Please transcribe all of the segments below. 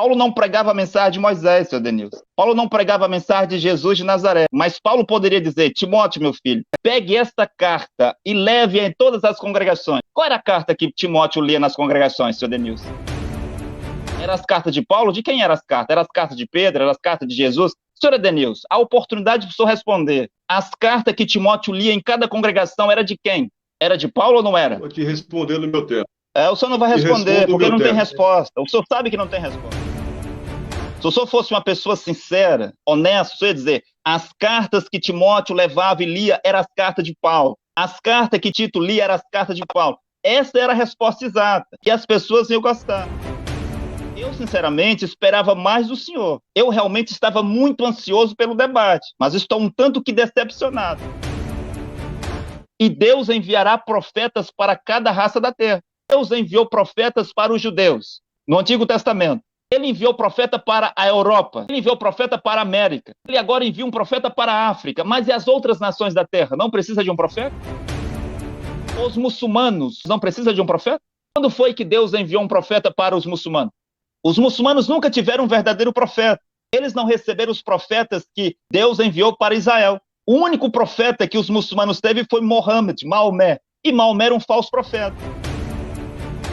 Paulo não pregava a mensagem de Moisés, seu Denilson. Paulo não pregava a mensagem de Jesus de Nazaré. Mas Paulo poderia dizer: Timóteo, meu filho, pegue esta carta e leve em todas as congregações. Qual era a carta que Timóteo lia nas congregações, seu Denilson? Eram as cartas de Paulo? De quem eram as cartas? Eram as cartas de Pedro? Eram as cartas de Jesus? Senhor Edenilson, a oportunidade de o senhor responder. As cartas que Timóteo lia em cada congregação era de quem? Era de Paulo ou não era? Vou te responder no meu tempo. O senhor não vai responder, porque não tem resposta. O senhor sabe que não tem resposta. Se o senhor fosse uma pessoa sincera, honesta, o senhor ia dizer: as cartas que Timóteo levava e lia eram as cartas de Paulo. As cartas que Tito lia eram as cartas de Paulo. Essa era a resposta exata, e as pessoas iam gostar. Eu, sinceramente, esperava mais do senhor. Eu realmente estava muito ansioso pelo debate, mas estou um tanto que decepcionado. E Deus enviará profetas para cada raça da terra. Deus enviou profetas para os judeus, no Antigo Testamento. Ele enviou profeta para a Europa. Ele enviou profeta para a América. Ele agora envia um profeta para a África. Mas e as outras nações da terra? Não precisa de um profeta? Os muçulmanos não precisam de um profeta? Quando foi que Deus enviou um profeta para os muçulmanos? Os muçulmanos nunca tiveram um verdadeiro profeta. Eles não receberam os profetas que Deus enviou para Israel. O único profeta que os muçulmanos teve foi Maomé. E Maomé era um falso profeta.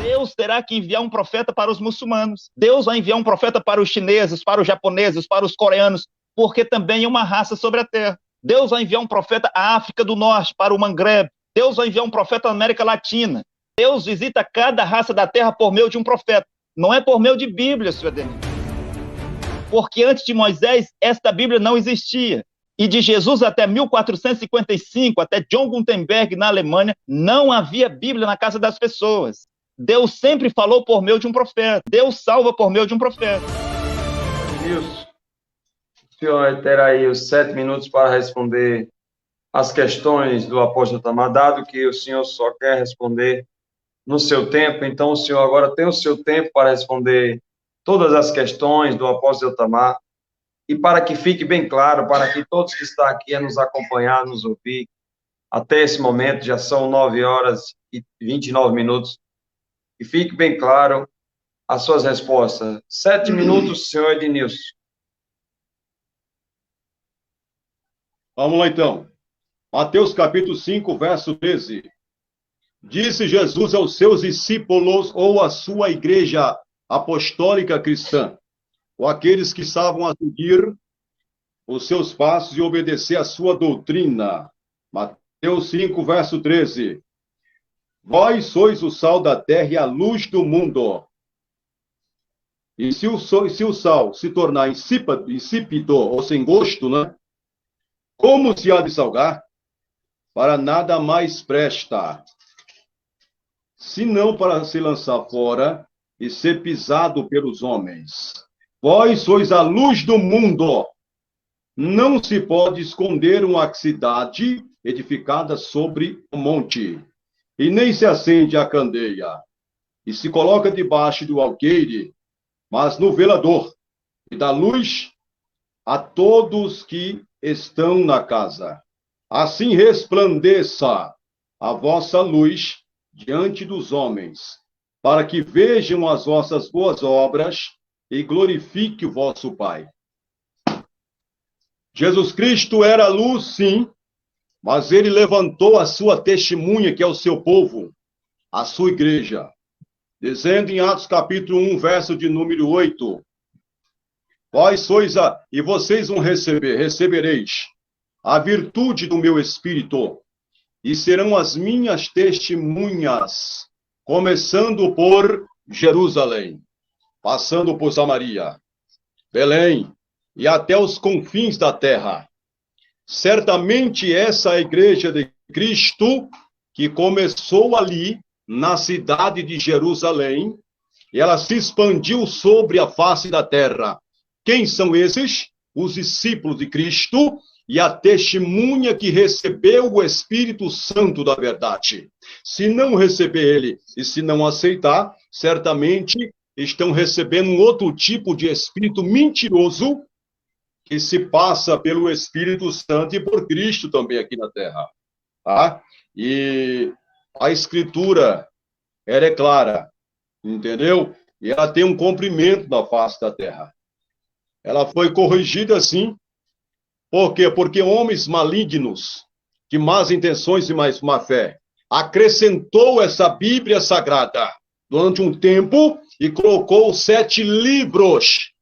Deus terá que enviar um profeta para os muçulmanos. Deus vai enviar um profeta para os chineses, para os japoneses, para os coreanos, porque também é uma raça sobre a terra. Deus vai enviar um profeta à África do Norte, para o Maghreb. Deus vai enviar um profeta à América Latina. Deus visita cada raça da terra por meio de um profeta. Não é por meio de Bíblia, senhor Denilson. Porque antes de Moisés, esta Bíblia não existia. E de Jesus até 1455, até John Gutenberg na Alemanha, não havia Bíblia na casa das pessoas. Deus sempre falou por meio de um profeta. Deus salva por meio de um profeta. Nilson, o senhor terá aí os 7 minutos para responder as questões do apóstolo Itamar, dado que o senhor só quer responder no seu tempo, então o senhor agora tem o seu tempo para responder todas as questões do apóstolo Itamar, e para que fique bem claro, para que todos que estão aqui a nos acompanhar, nos ouvir, até esse momento já são 9 horas e 29 minutos, e fique bem claro as suas respostas. 7 minutos, senhor Ednilson. Vamos lá, então. Mateus capítulo 5, verso 13. Disse Jesus aos seus discípulos ou à sua igreja apostólica cristã, ou aqueles que estavam a seguir os seus passos e obedecer a sua doutrina. Mateus 5, verso 13. Vós sois o sal da terra e a luz do mundo. E se o sal se tornar insípido ou sem gosto, né? Como se há de salgar? Para nada mais presta, senão para se lançar fora e ser pisado pelos homens. Vós sois a luz do mundo. Não se pode esconder uma cidade edificada sobre um monte, e nem se acende a candeia, e se coloca debaixo do alqueire, mas no velador, e dá luz a todos que estão na casa. Assim resplandeça a vossa luz diante dos homens, para que vejam as vossas boas obras e glorifique o vosso Pai. Jesus Cristo era luz, sim, mas ele levantou a sua testemunha, que é o seu povo, a sua igreja, dizendo em Atos capítulo 1, verso de número 8, vós sois e vocês vão recebereis a virtude do meu Espírito, e serão as minhas testemunhas, começando por Jerusalém, passando por Samaria, Belém, e até os confins da terra. Certamente essa é a igreja de Cristo, que começou ali, na cidade de Jerusalém, e ela se expandiu sobre a face da terra. Quem são esses? Os discípulos de Cristo, e a testemunha que recebeu o Espírito Santo da verdade. Se não receber ele e se não aceitar, certamente estão recebendo um outro tipo de espírito mentiroso que se passa pelo Espírito Santo e por Cristo também aqui na terra. Tá? E a Escritura, ela é clara, entendeu? e ela tem um comprimento na face da terra. Ela foi corrigida assim. Por quê? Porque homens malignos, de más intenções e mais má fé, acrescentou essa Bíblia Sagrada durante um tempo e colocou 7 livros.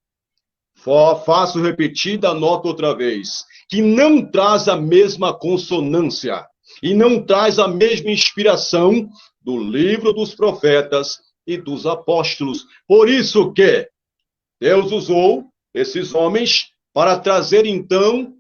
Faço repetida, anoto outra vez, que não traz a mesma consonância e não traz a mesma inspiração do livro dos profetas e dos apóstolos. Por isso que Deus usou esses homens para trazer, então,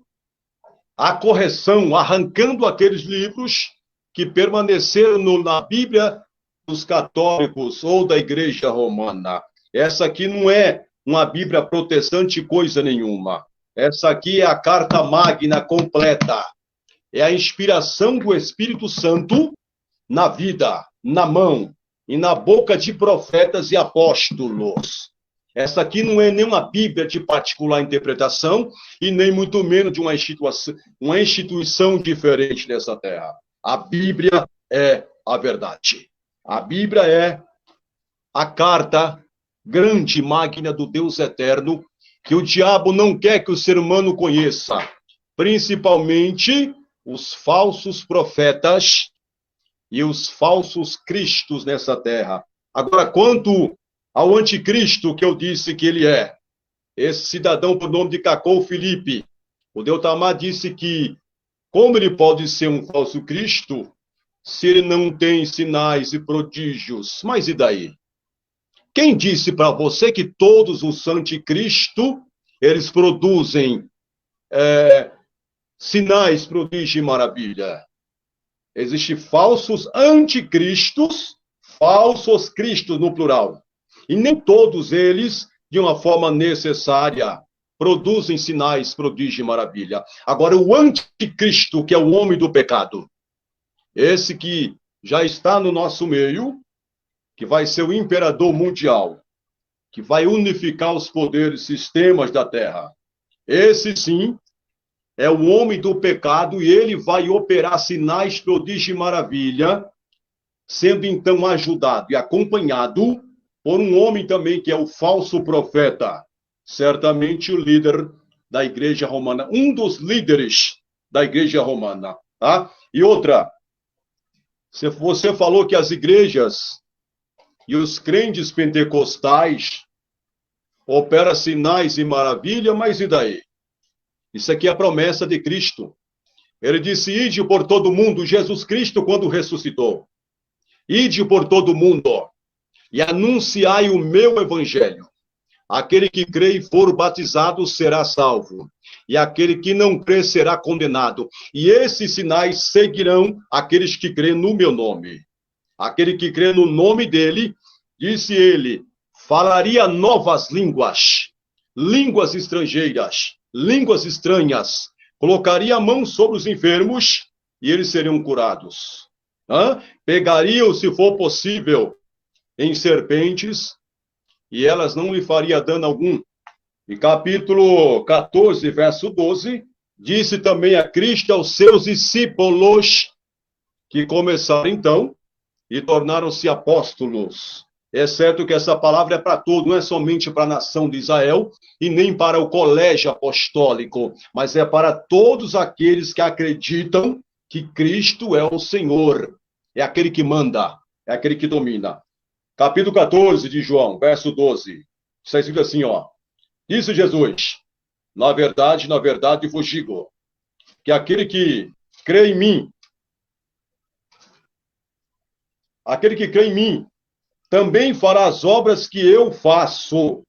a correção, arrancando aqueles livros que permaneceram na Bíblia dos católicos ou da Igreja Romana. Essa aqui não é uma Bíblia protestante coisa nenhuma. Essa aqui é a carta magna completa. É a inspiração do Espírito Santo na vida, na mão e na boca de profetas e apóstolos. Essa aqui não é nenhuma Bíblia de particular interpretação e nem muito menos de uma instituição diferente nessa terra. A Bíblia é a verdade. A Bíblia é a carta grande, magna do Deus eterno, que o diabo não quer que o ser humano conheça, principalmente os falsos profetas e os falsos cristos nessa terra. Agora, quanto ao anticristo que eu disse que ele é, esse cidadão por nome de Cacou Felipe, o Deutamar disse que como ele pode ser um falso Cristo se ele não tem sinais e prodígios? Mas e daí? Quem disse para você que todos os anticristo, eles produzem sinais, prodígios e maravilha? Existem falsos anticristos, falsos cristos no plural. E nem todos eles, de uma forma necessária, produzem sinais, prodígio e maravilha. Agora, o anticristo, que é o homem do pecado, esse que já está no nosso meio, que vai ser o imperador mundial, que vai unificar os poderes, sistemas da terra. Esse, sim, é o homem do pecado e ele vai operar sinais, prodígio e maravilha, sendo então ajudado e acompanhado por um homem também que é o falso profeta, certamente o líder da Igreja Romana, um dos líderes da Igreja Romana. Tá? E outra, você falou que as igrejas e os crentes pentecostais operam sinais e maravilha, mas e daí? Isso aqui é a promessa de Cristo. Ele disse, ide por todo mundo, Jesus Cristo quando ressuscitou. Ide por todo mundo e anunciai o meu evangelho. Aquele que crê e for batizado será salvo, e aquele que não crê será condenado. E esses sinais seguirão aqueles que crêem no meu nome. Aquele que crê no nome dele, disse ele, falaria novas línguas, línguas estrangeiras, línguas estranhas, colocaria a mão sobre os enfermos e eles seriam curados. Pegariam, se for possível, em serpentes, e elas não lhe faria dano algum. E capítulo 14, verso 12, disse também a Cristo aos seus discípulos, que começaram então, e tornaram-se apóstolos. É certo que essa palavra é para todos, não é somente para a nação de Israel, e nem para o colégio apostólico, mas é para todos aqueles que acreditam que Cristo é o Senhor, é aquele que manda, é aquele que domina. Capítulo 14 de João, verso 12. Está escrito assim, ó. Disse Jesus, na verdade vos digo, que aquele que crê em mim, também fará as obras que eu faço,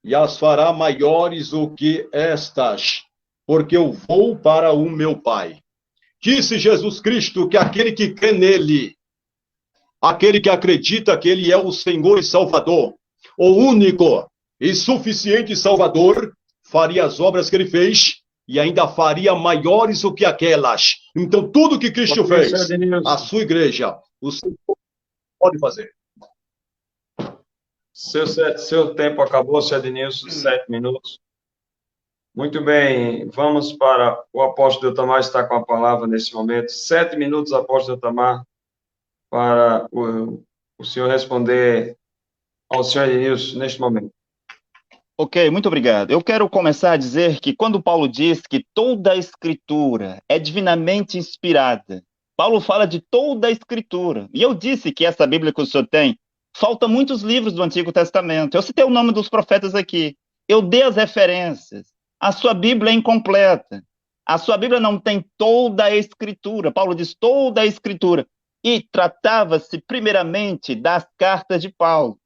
e as fará maiores do que estas, porque eu vou para o meu Pai. Disse Jesus Cristo que aquele que crê nele, aquele que acredita que ele é o Senhor e Salvador, o único e suficiente Salvador, faria as obras que ele fez e ainda faria maiores do que aquelas. Então, tudo que Cristo fez, a sua igreja, o Senhor pode fazer. Seu tempo acabou, Sr. Ednilson, 7 minutos. Muito bem, vamos para o apóstolo Deutamar, está com a palavra nesse momento. 7 minutos, apóstolo Deutamar, para o senhor responder ao senhor Edenilson neste momento. Ok, muito obrigado. Eu quero começar a dizer que quando Paulo diz que toda a Escritura é divinamente inspirada, Paulo fala de toda a Escritura. E eu disse que essa Bíblia que o senhor tem, falta muitos livros do Antigo Testamento. Eu citei o nome dos profetas aqui. Eu dei as referências. A sua Bíblia é incompleta. A sua Bíblia não tem toda a Escritura. Paulo diz toda a Escritura. E tratava-se primeiramente das cartas de Paulo.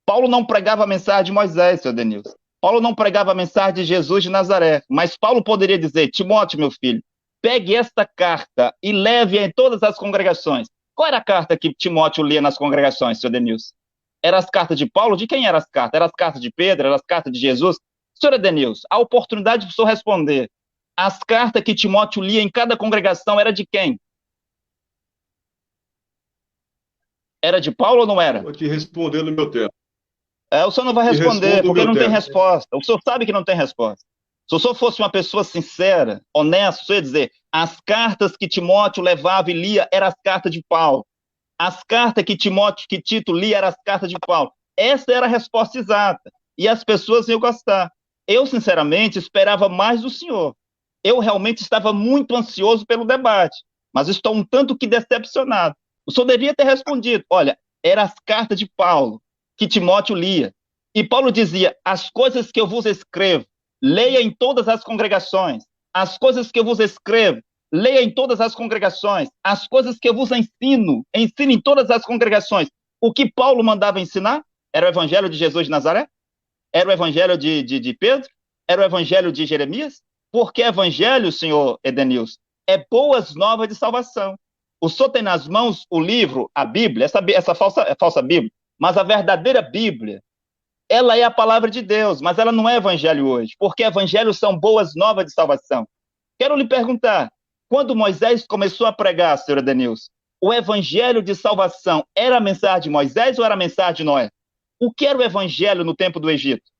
Paulo não pregava a mensagem de Moisés, senhor Denilson. Paulo não pregava a mensagem de Jesus de Nazaré, mas Paulo poderia dizer: Timóteo, meu filho, pegue esta carta e leve-a em todas as congregações. Qual era a carta que Timóteo lia nas congregações, senhor Denilson? Eram as cartas de Paulo? De quem eram as cartas? Eram as cartas de Pedro? Eram as cartas de Jesus? Senhor Denilson, a oportunidade de o senhor responder. As cartas que Timóteo lia em cada congregação era de quem? Era de Paulo ou não era? Vou te responder no meu tempo. O senhor não vai responder, porque não tem resposta. O senhor sabe que não tem resposta. Se o senhor fosse uma pessoa sincera, honesta, o senhor ia dizer: as cartas que Timóteo levava e lia eram as cartas de Paulo. As cartas que Tito lia eram as cartas de Paulo. Essa era a resposta exata. E as pessoas iam gostar. Eu, sinceramente, esperava mais do senhor. Eu realmente estava muito ansioso pelo debate, mas estou um tanto que decepcionado. O senhor devia ter respondido: olha, eram as cartas de Paulo que Timóteo lia. E Paulo dizia: as coisas que eu vos escrevo, leia em todas as congregações. As coisas que eu vos escrevo, leia em todas as congregações. As coisas que eu vos ensino, ensine em todas as congregações. O que Paulo mandava ensinar era o evangelho de Jesus de Nazaré? Era o evangelho de Pedro? Era o evangelho de Jeremias? Porque evangelho, senhor Edenilson, é boas novas de salvação. O senhor tem nas mãos o livro, a Bíblia, essa falsa Bíblia, mas a verdadeira Bíblia, ela é a palavra de Deus, mas ela não é evangelho hoje, porque evangelho são boas novas de salvação. Quero lhe perguntar, quando Moisés começou a pregar, senhor Edenilson, o evangelho de salvação era a mensagem de Moisés ou era a mensagem de Noé? O que era o evangelho no tempo do Egito?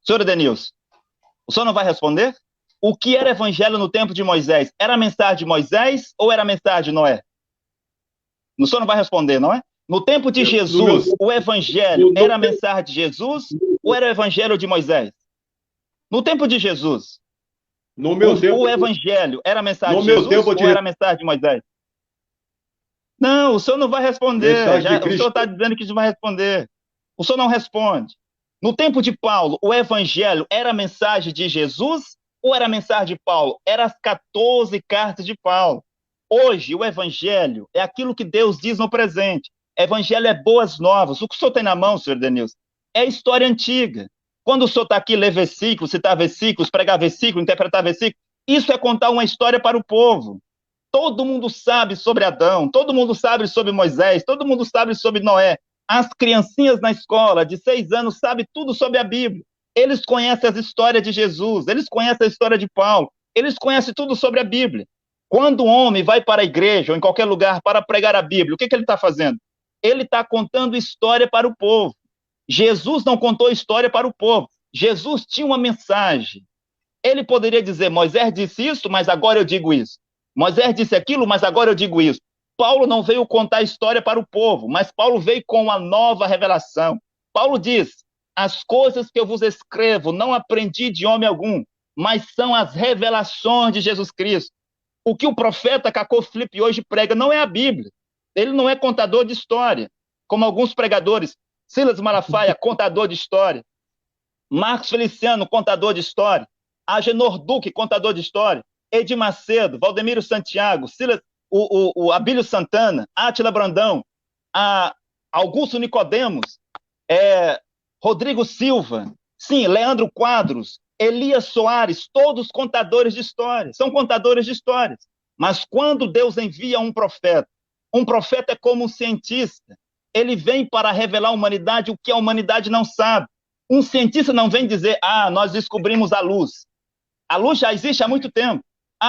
Senhor Edenilson, o senhor não vai responder? O que era evangelho no tempo de Moisés? Era a mensagem de Moisés ou era a mensagem de Noé? O senhor não vai responder, não é? No tempo de Jesus, o evangelho era a mensagem de Jesus ou era o evangelho de Moisés? No tempo de Jesus, o evangelho era a mensagem de Jesus ou era a mensagem de Moisés? Não, o senhor não vai responder. O senhor está dizendo que não vai responder. O senhor não responde. No tempo de Paulo, o evangelho era a mensagem de Jesus ou era a mensagem de Paulo? Eram as 14 cartas de Paulo. Hoje, o evangelho é aquilo que Deus diz no presente. Evangelho é boas novas. O que o senhor tem na mão, senhor Denilson, é história antiga. Quando o senhor está aqui, ler versículos, citar versículos, pregar versículos, interpretar versículos, isso é contar uma história para o povo. Todo mundo sabe sobre Adão, todo mundo sabe sobre Moisés, todo mundo sabe sobre Noé. As criancinhas na escola de 6 anos sabem tudo sobre a Bíblia. Eles conhecem as histórias de Jesus, eles conhecem a história de Paulo, eles conhecem tudo sobre a Bíblia. Quando um homem vai para a igreja ou em qualquer lugar para pregar a Bíblia, o que ele está fazendo? Ele está contando história para o povo. Jesus não contou história para o povo. Jesus tinha uma mensagem. Ele poderia dizer: Moisés disse isso, mas agora eu digo isso. Moisés disse aquilo, mas agora eu digo isso. Paulo não veio contar história para o povo, mas Paulo veio com uma nova revelação. Paulo diz: as coisas que eu vos escrevo não aprendi de homem algum, mas são as revelações de Jesus Cristo. O que o profeta Cacô Felipe hoje prega não é a Bíblia. Ele não é contador de história, como alguns pregadores. Silas Malafaia, contador de história. Marcos Feliciano, contador de história. Agenor Duque, contador de história. Edir Macedo, Valdemiro Santiago, o Abílio Santana, Átila Brandão, Augusto Nicodemos, Rodrigo Silva, sim, Leandro Quadros, Elias Soares, todos contadores de histórias, são contadores de histórias. Mas quando Deus envia um profeta é como um cientista, ele vem para revelar à humanidade o que a humanidade não sabe. Um cientista não vem dizer: nós descobrimos a luz. A luz já existe há muito tempo.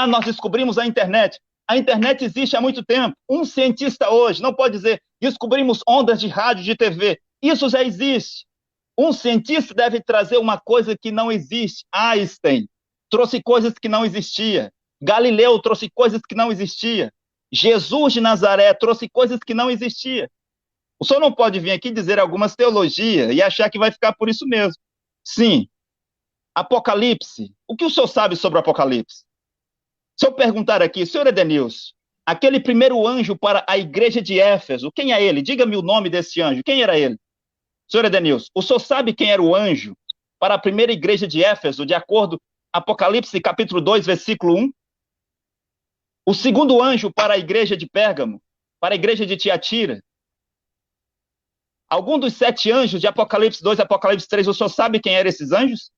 Nós descobrimos a internet. A internet existe há muito tempo. Um cientista hoje não pode dizer: descobrimos ondas de rádio, de TV. Isso já existe. Um cientista deve trazer uma coisa que não existe. Einstein trouxe coisas que não existiam. Galileu trouxe coisas que não existiam. Jesus de Nazaré trouxe coisas que não existiam. O senhor não pode vir aqui dizer algumas teologias e achar que vai ficar por isso mesmo. Sim, Apocalipse. O que o senhor sabe sobre o Apocalipse? Se eu perguntar aqui, senhor Edenilson, aquele primeiro anjo para a igreja de Éfeso, quem é ele? Diga-me o nome desse anjo, quem era ele? Senhor Edenilson, o senhor sabe quem era o anjo para a primeira igreja de Éfeso, de acordo com Apocalipse, capítulo 2, versículo 1? O segundo anjo para a igreja de Pérgamo, para a igreja de Tiatira? Algum dos 7 anjos de Apocalipse 2 e Apocalipse 3, o senhor sabe quem eram esses anjos?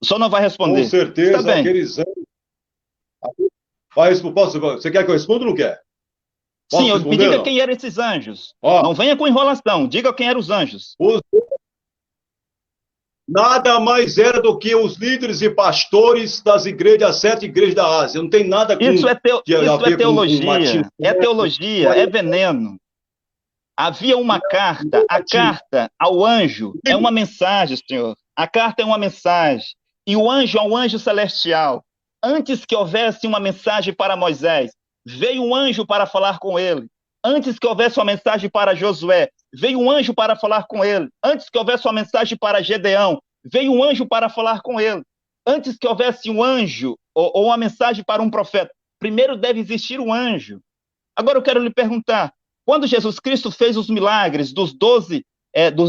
O senhor não vai responder. Com certeza, aqueles anjos. Você quer que eu responda ou não quer? Posso Sim, me diga quem eram esses anjos. Não venha com enrolação, diga quem eram os anjos. Nada mais era do que os líderes e pastores das igrejas, 7 igrejas da Ásia. Não tem nada com... Isso é teologia, é teologia, é veneno. Havia uma carta, a carta ao anjo é uma mensagem, senhor. A carta é uma mensagem. E o anjo é um anjo celestial. Antes que houvesse uma mensagem para Moisés, veio um anjo para falar com ele. Antes que houvesse uma mensagem para Josué, veio um anjo para falar com ele. Antes que houvesse uma mensagem para Gedeão, veio um anjo para falar com ele. Antes que houvesse um anjo ou uma mensagem para um profeta, primeiro deve existir um anjo. Agora eu quero lhe perguntar, quando Jesus Cristo fez os milagres dos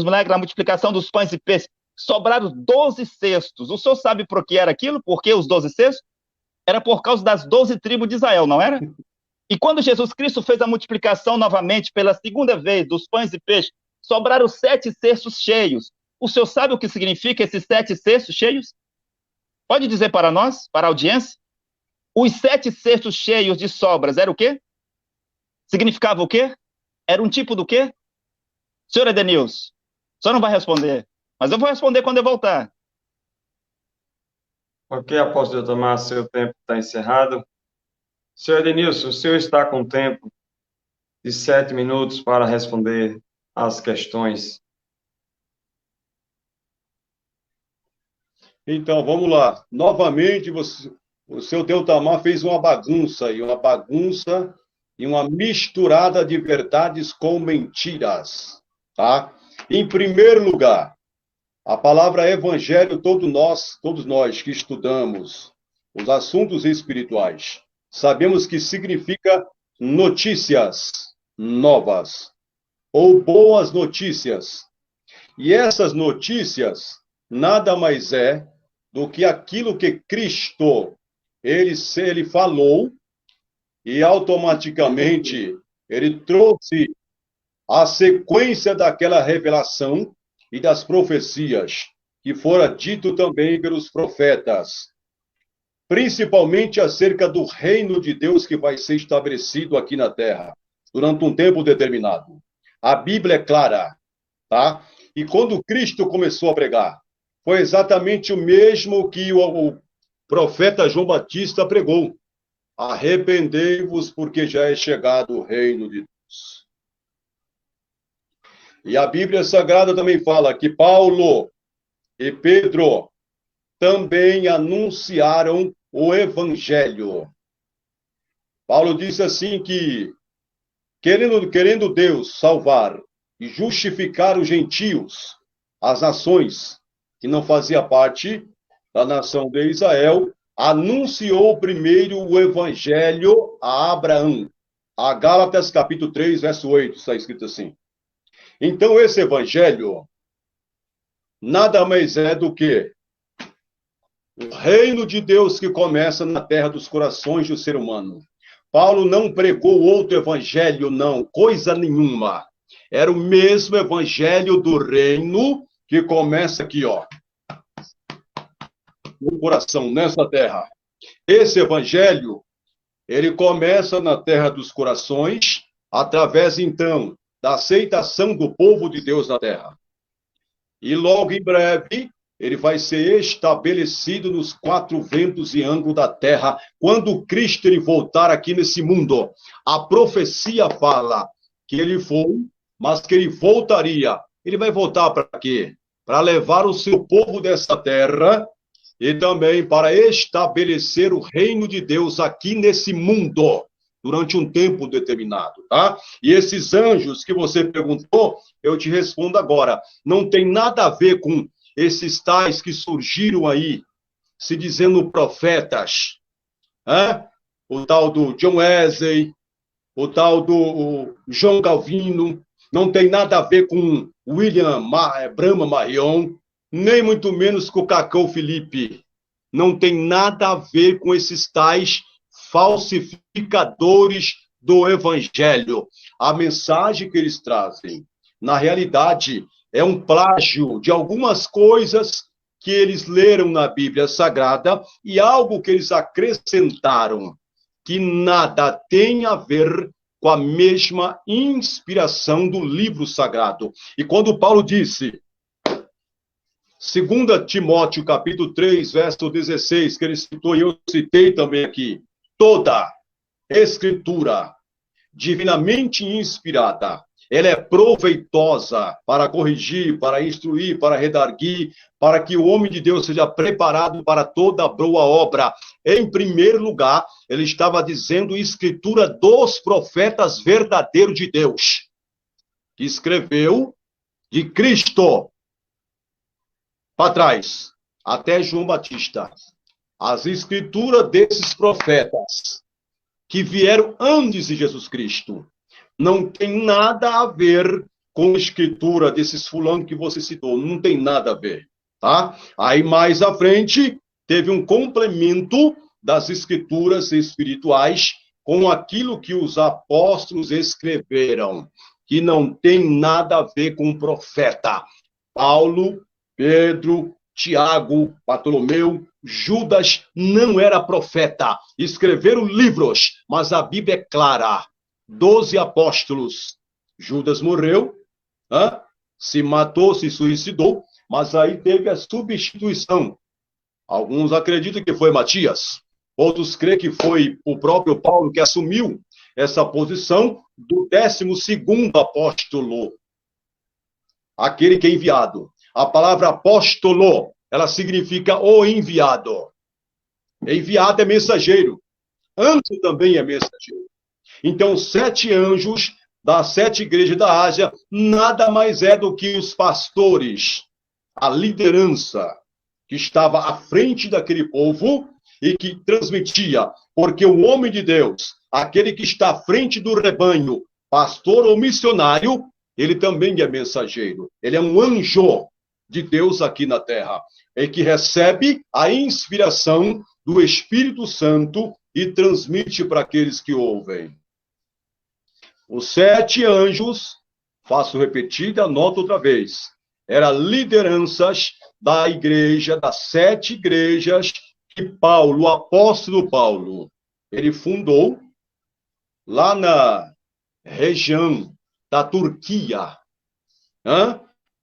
milagres da multiplicação dos pães e peixes, sobraram 12 cestos. O senhor sabe por que era aquilo? Por que os 12 cestos? Era por causa das 12 tribos de Israel, não era? E quando Jesus Cristo fez a multiplicação novamente, pela segunda vez, dos pães e peixes, sobraram 7 cestos cheios. O senhor sabe o que significa esses 7 cestos cheios? Pode dizer para nós, para a audiência? Os 7 cestos cheios de sobras era o quê? Significava o quê? Era um tipo do quê? Senhor Edenilson, o senhor não vai responder, mas eu vou responder quando eu voltar. Ok, apóstolo Tomás, seu tempo está encerrado. Senhor Edenilson, o senhor está com tempo de 7 minutos para responder às questões. Então, vamos lá. Novamente, o seu Deutamar fez uma bagunça e uma misturada de verdades com mentiras, tá? Em primeiro lugar, a palavra evangelho, todos nós que estudamos os assuntos espirituais, sabemos que significa notícias novas ou boas notícias. E essas notícias nada mais é do que aquilo que Cristo ele falou e automaticamente ele trouxe a sequência daquela revelação e das profecias que fora dito também pelos profetas, principalmente acerca do reino de Deus que vai ser estabelecido aqui na terra durante um tempo determinado. A Bíblia é clara, tá? E quando Cristo começou a pregar, foi exatamente o mesmo que o profeta João Batista pregou. Arrependei-vos, porque já é chegado o reino de Deus. E a Bíblia Sagrada também fala que Paulo e Pedro também anunciaram o Evangelho. Paulo disse assim que, querendo Deus salvar e justificar os gentios, as nações que não faziam parte da nação de Israel, anunciou primeiro o Evangelho a Abraão. A Gálatas, capítulo 3, verso 8, está escrito assim. Então, esse Evangelho nada mais é do que o reino de Deus que começa na terra dos corações do ser humano. Paulo não pregou outro Evangelho, não, coisa nenhuma. Era o mesmo Evangelho do reino que começa aqui, ó, no coração, nessa terra. Esse Evangelho, ele começa na terra dos corações, através, então, da aceitação do povo de Deus na terra. E logo em breve, ele vai ser estabelecido nos 4 ventos e ângulos da terra, quando Cristo ele voltar aqui nesse mundo. A profecia fala que ele foi, mas que ele voltaria. Ele vai voltar para quê? Para levar o seu povo dessa terra e também para estabelecer o reino de Deus aqui nesse mundo. durante um tempo determinado, tá? E esses anjos que você perguntou, eu te respondo agora, não tem nada a ver com esses tais que surgiram aí, se dizendo profetas, né? O tal do John Wesley, o tal do João Calvino, não tem nada a ver com William Brahma Marion, nem muito menos com Cacau Felipe. Não tem nada a ver com esses tais falsificadores do evangelho. A mensagem que eles trazem, na realidade, é um plágio de algumas coisas que eles leram na Bíblia Sagrada e algo que eles acrescentaram, que nada tem a ver com a mesma inspiração do livro sagrado. E quando Paulo disse, 2 Timóteo, capítulo 3, verso 16, que ele citou e eu citei também aqui, toda escritura divinamente inspirada, ela é proveitosa para corrigir, para instruir, para redarguir, para que o homem de Deus seja preparado para toda boa obra. Em primeiro lugar, ele estava dizendo escritura dos profetas verdadeiros de Deus, que escreveu de Cristo para trás, até João Batista. As escrituras desses profetas que vieram antes de Jesus Cristo não tem nada a ver com a escritura desses fulanos que você citou, não tem nada a ver, tá? Aí mais à frente teve um complemento das escrituras espirituais com aquilo que os apóstolos escreveram, que não tem nada a ver com o profeta. Paulo, Pedro, Tiago, Bartolomeu, Judas não era profeta. Escreveram livros, mas a Bíblia é clara. 12 apóstolos. Judas morreu, se matou, se suicidou, mas aí teve a substituição. Alguns acreditam que foi Matias, outros creem que foi o próprio Paulo que assumiu essa posição do 12º apóstolo, aquele que é enviado. A palavra apóstolo, ela significa o enviado. Enviado é mensageiro. Anjo também é mensageiro. Então, 7 anjos das 7 igrejas da Ásia nada mais é do que os pastores, a liderança que estava à frente daquele povo e que transmitia, porque o homem de Deus, aquele que está à frente do rebanho, pastor ou missionário, ele também é mensageiro. Ele é um anjo de Deus aqui na terra, e que recebe a inspiração do Espírito Santo e transmite para aqueles que ouvem. Os 7 anjos, faço repetida, anoto outra vez, eram lideranças da igreja, das 7 igrejas que Paulo, o apóstolo Paulo, ele fundou lá na região da Turquia,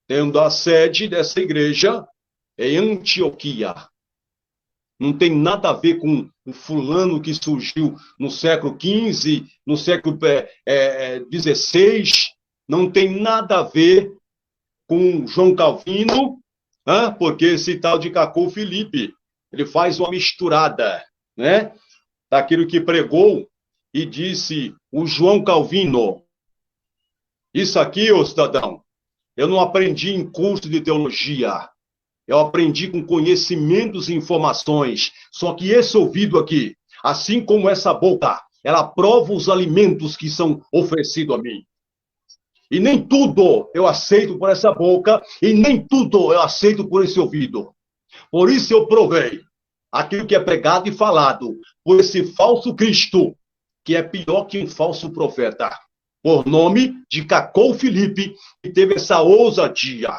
tendo a sede dessa igreja em Antioquia. Não tem nada a ver com o fulano que surgiu no século XV, no século XVI. Não tem nada a ver com João Calvino, porque esse tal de Cacau Felipe, ele faz uma misturada, né? Daquilo que pregou e disse o João Calvino. Isso aqui, ô cidadão, eu não aprendi em curso de teologia. Eu aprendi com conhecimentos e informações. Só que esse ouvido aqui, assim como essa boca, ela prova os alimentos que são oferecidos a mim. E nem tudo eu aceito por essa boca, e nem tudo eu aceito por esse ouvido. Por isso eu provei aquilo que é pregado e falado por esse falso Cristo, que é pior que um falso profeta, por nome de Cacau Felipe, que teve essa ousadia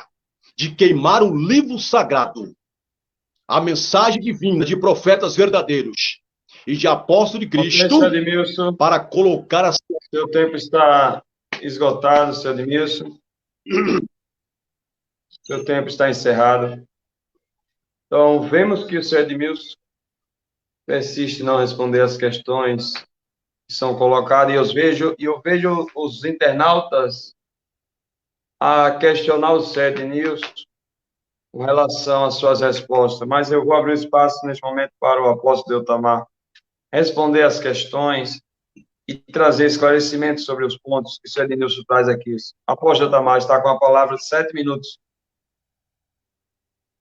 de queimar o livro sagrado, a mensagem divina de profetas verdadeiros e de apóstolo de Cristo, para colocar a... Seu tempo está esgotado, seu Edmilson. Seu tempo está encerrado. Então, vemos que o seu Edmilson persiste em não responder as questões que são colocadas, e eu vejo os internautas a questionar o seu Edmilson com relação às suas respostas, mas eu vou abrir espaço neste momento para o apóstolo Deltamar responder as questões e trazer esclarecimentos sobre os pontos que o senhor Edenilson traz aqui. Apóstolo Tamar está com a palavra 7 minutos.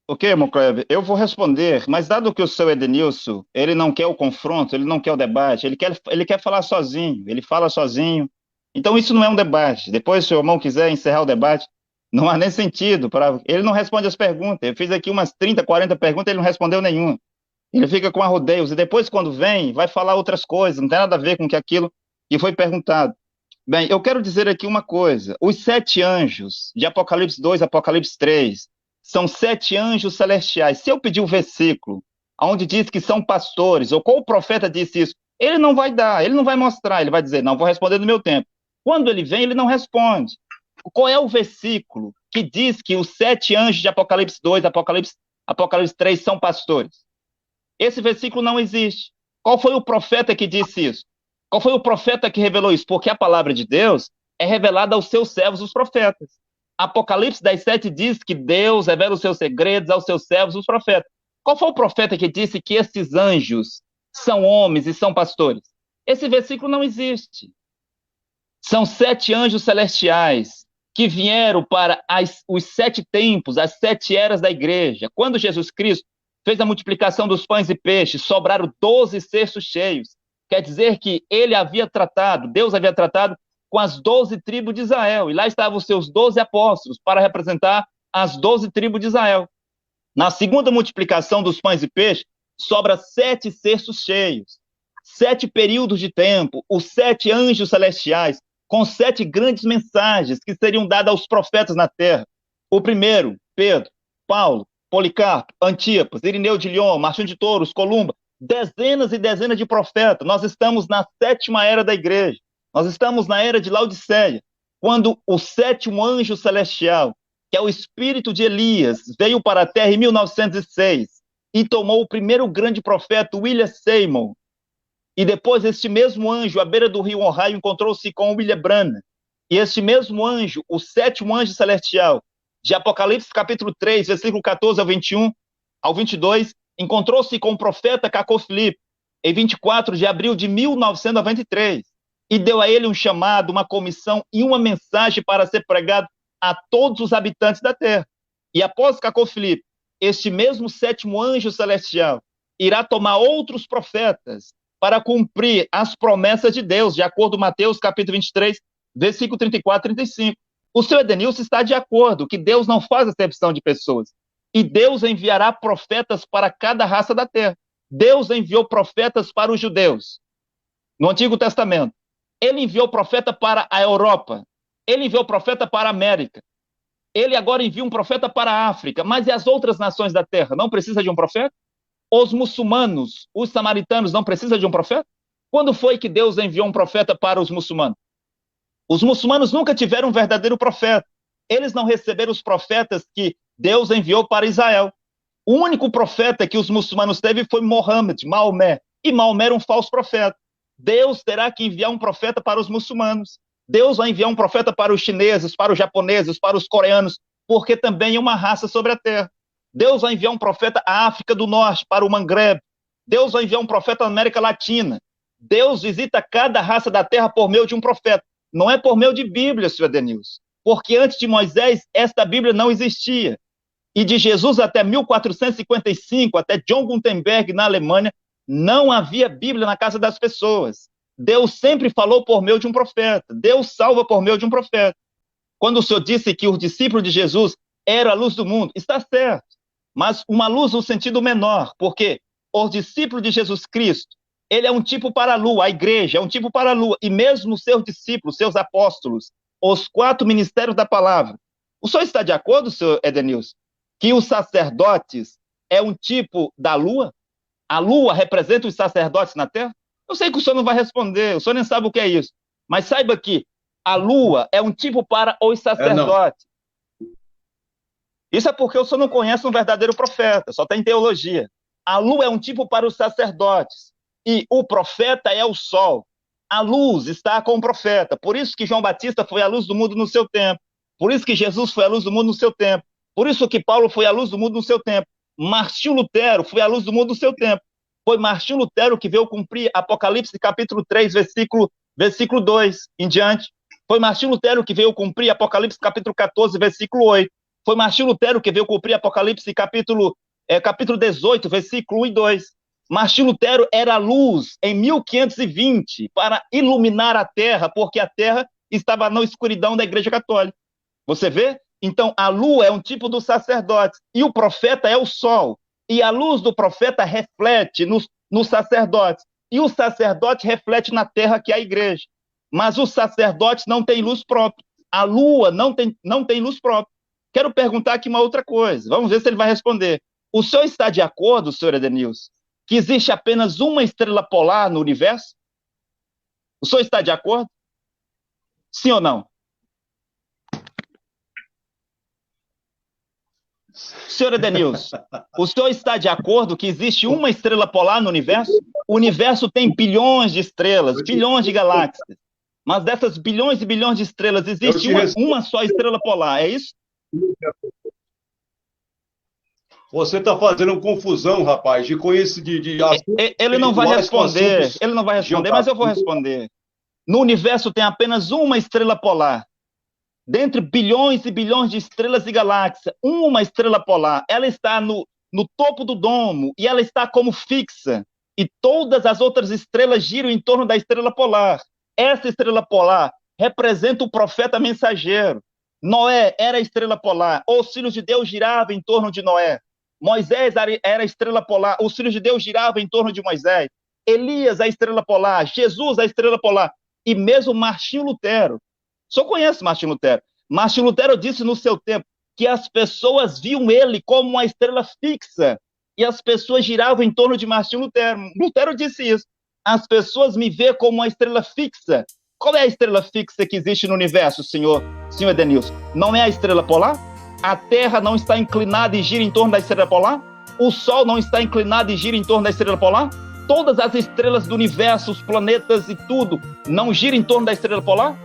Ok, irmão Kleber, eu vou responder, mas dado que o seu Edenilson, ele não quer o confronto, ele não quer o debate, ele quer falar sozinho, ele fala sozinho, então isso não é um debate. Depois, se o irmão quiser encerrar o debate, não há nem sentido, ele não responde as perguntas, eu fiz aqui umas 30, 40 perguntas, ele não respondeu nenhuma, ele fica com arrodeios, e depois quando vem, vai falar outras coisas, não tem nada a ver com aquilo que foi perguntado. Bem, eu quero dizer aqui uma coisa, os 7 anjos, de Apocalipse 2, Apocalipse 3, são 7 anjos celestiais. Se eu pedir o versículo onde diz que são pastores, ou qual profeta disse isso, ele não vai dar, ele não vai mostrar, ele vai dizer, não, vou responder no meu tempo. Quando ele vem, ele não responde. Qual é o versículo que diz que os 7 anjos de Apocalipse 2, Apocalipse 3 são pastores? Esse versículo não existe. Qual foi o profeta que disse isso? Qual foi o profeta que revelou isso? Porque a palavra de Deus é revelada aos seus servos, os profetas. Apocalipse 10:7 diz que Deus revela os seus segredos aos seus servos, os profetas. Qual foi o profeta que disse que esses anjos são homens e são pastores? Esse versículo não existe. São 7 anjos celestiais que vieram para os 7 tempos, as 7 eras da igreja. Quando Jesus Cristo fez a multiplicação dos pães e peixes, sobraram 12 cestos cheios. Quer dizer que Deus havia tratado com as 12 tribos de Israel, e lá estavam os seus 12 apóstolos, para representar as 12 tribos de Israel. Na segunda multiplicação dos pães e peixes, sobra 7 cestos cheios, 7 períodos de tempo, os 7 anjos celestiais, com 7 grandes mensagens que seriam dadas aos profetas na terra. O primeiro, Pedro, Paulo, Policarpo, Antipas, Irineu de Lyon, Martinho de Touros, Columba, dezenas e dezenas de profetas. Nós estamos na 7ª era da igreja. Nós estamos na era de Laodiceia, quando o 7º anjo celestial, que é o espírito de Elias, veio para a terra em 1906 e tomou o primeiro grande profeta, William Seymour. E depois este mesmo anjo, à beira do rio Ohio, encontrou-se com William Branham. E este mesmo anjo, o 7º anjo celestial, de Apocalipse capítulo 3, versículo 14 ao 21, ao 22, encontrou-se com o profeta Cacô Filipe, em 24 de abril de 1993. E deu a ele um chamado, uma comissão e uma mensagem para ser pregado a todos os habitantes da terra. E após Cacô Filipe, este mesmo 7º anjo celestial irá tomar outros profetas para cumprir as promessas de Deus, de acordo com Mateus capítulo 23, versículo 34 e 35. O senhor Edenilson está de acordo que Deus não faz acepção de pessoas. E Deus enviará profetas para cada raça da terra. Deus enviou profetas para os judeus no Antigo Testamento. Ele enviou profeta para a Europa. Ele enviou profeta para a América. Ele agora envia um profeta para a África. Mas e as outras nações da terra? Não precisa de um profeta? Os muçulmanos, os samaritanos, não precisam de um profeta? Quando foi que Deus enviou um profeta para os muçulmanos? Os muçulmanos nunca tiveram um verdadeiro profeta. Eles não receberam os profetas que Deus enviou para Israel. O único profeta que os muçulmanos teve foi Maomé. E Maomé era um falso profeta. Deus terá que enviar um profeta para os muçulmanos. Deus vai enviar um profeta para os chineses, para os japoneses, para os coreanos, porque também é uma raça sobre a terra. Deus vai enviar um profeta à África do Norte, para o Mangrebe. Deus vai enviar um profeta à América Latina. Deus visita cada raça da terra por meio de um profeta. Não é por meio de Bíblia, senhor Edenilson, porque antes de Moisés, esta Bíblia não existia. E de Jesus até 1455, até John Gutenberg, na Alemanha, não havia Bíblia na casa das pessoas. Deus sempre falou por meio de um profeta. Deus salva por meio de um profeta. Quando o senhor disse que os discípulos de Jesus eram a luz do mundo, está certo. Mas uma luz no sentido menor, porque os discípulos de Jesus Cristo, ele é um tipo para a lua, a igreja é um tipo para a lua, e mesmo os seus discípulos, seus apóstolos, os 4 ministérios da palavra. O senhor está de acordo, senhor Edenilson, que os sacerdotes é um tipo da lua? A lua representa os sacerdotes na terra? Eu sei que o senhor não vai responder, o senhor nem sabe o que é isso, mas saiba que a lua é um tipo para os sacerdotes. Isso é porque o senhor não conhece um verdadeiro profeta, só tem teologia. A lua é um tipo para os sacerdotes, e o profeta é o sol. A luz está com o profeta, por isso que João Batista foi a luz do mundo no seu tempo, por isso que Jesus foi a luz do mundo no seu tempo, por isso que Paulo foi a luz do mundo no seu tempo. Martinho Lutero foi a luz do mundo no seu tempo. Foi Martinho Lutero que veio cumprir Apocalipse capítulo 3, versículo versículo 2 em diante. Foi Martinho Lutero que veio cumprir Apocalipse capítulo 14, versículo 8. Foi Martinho Lutero que veio cumprir Apocalipse capítulo 18, versículo 1 e 2. Martinho Lutero era a luz em 1520 para iluminar a terra, porque a terra estava na escuridão da Igreja Católica. Você vê? Então, a lua é um tipo do sacerdote, e o profeta é o sol. E a luz do profeta reflete nos sacerdotes, e o sacerdote reflete na terra, que é a igreja. Mas os sacerdotes não têm luz própria. A lua não tem luz própria. Quero perguntar aqui uma outra coisa. Vamos ver se ele vai responder. O senhor está de acordo, senhor Edenilson, que existe apenas uma estrela polar no universo? O senhor está de acordo? Sim ou não? Senhor Edenilson, o senhor está de acordo que existe uma estrela polar no universo? O universo tem bilhões de estrelas, bilhões de galáxias. Mas dessas bilhões e bilhões de estrelas, existe uma só estrela polar, é isso? Você está fazendo confusão, rapaz, de conhecimento de Ele não vai responder, mas eu vou responder. No universo tem apenas uma estrela polar. Dentre bilhões e bilhões de estrelas e galáxias, uma estrela polar, ela está no topo do domo, e ela está como fixa, e todas as outras estrelas giram em torno da estrela polar. Essa estrela polar representa o profeta mensageiro. Noé era a estrela polar, os filhos de Deus giravam em torno de Noé. Moisés era a estrela polar, os filhos de Deus giravam em torno de Moisés. Elias, a estrela polar, Jesus, a estrela polar, e mesmo Martinho Lutero. Só conhece Martinho Lutero. Martinho Lutero disse no seu tempo que as pessoas viam ele como uma estrela fixa, e as pessoas giravam em torno de Martinho Lutero. Lutero disse isso. As pessoas me veem como uma estrela fixa. Qual é a estrela fixa que existe no universo, senhor Edenilson? Não é a estrela polar? A Terra não está inclinada e gira em torno da estrela polar? O Sol não está inclinado e gira em torno da estrela polar? Todas as estrelas do universo, os planetas e tudo, não giram em torno da estrela polar?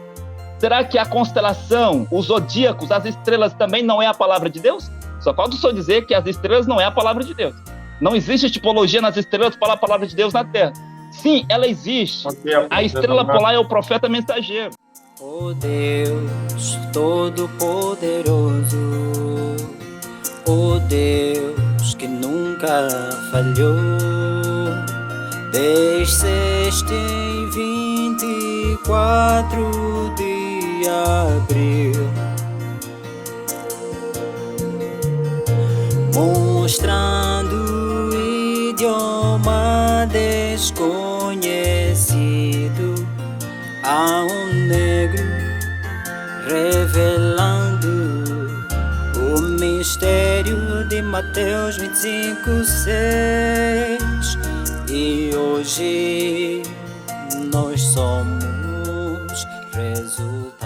Será que a constelação, os zodíacos, as estrelas também não é a palavra de Deus? Só falta o senhor dizer que as estrelas não é a palavra de Deus. Não existe tipologia nas estrelas para a palavra de Deus na Terra. Sim, ela existe. A estrela polar é o profeta mensageiro. Oh Deus Todo-Poderoso, oh Deus que nunca falhou, desceste em 24 de abril, mostrando o idioma desconhecido a um negro, revelando o mistério de Mateus 25:6. E hoje nós somos resultado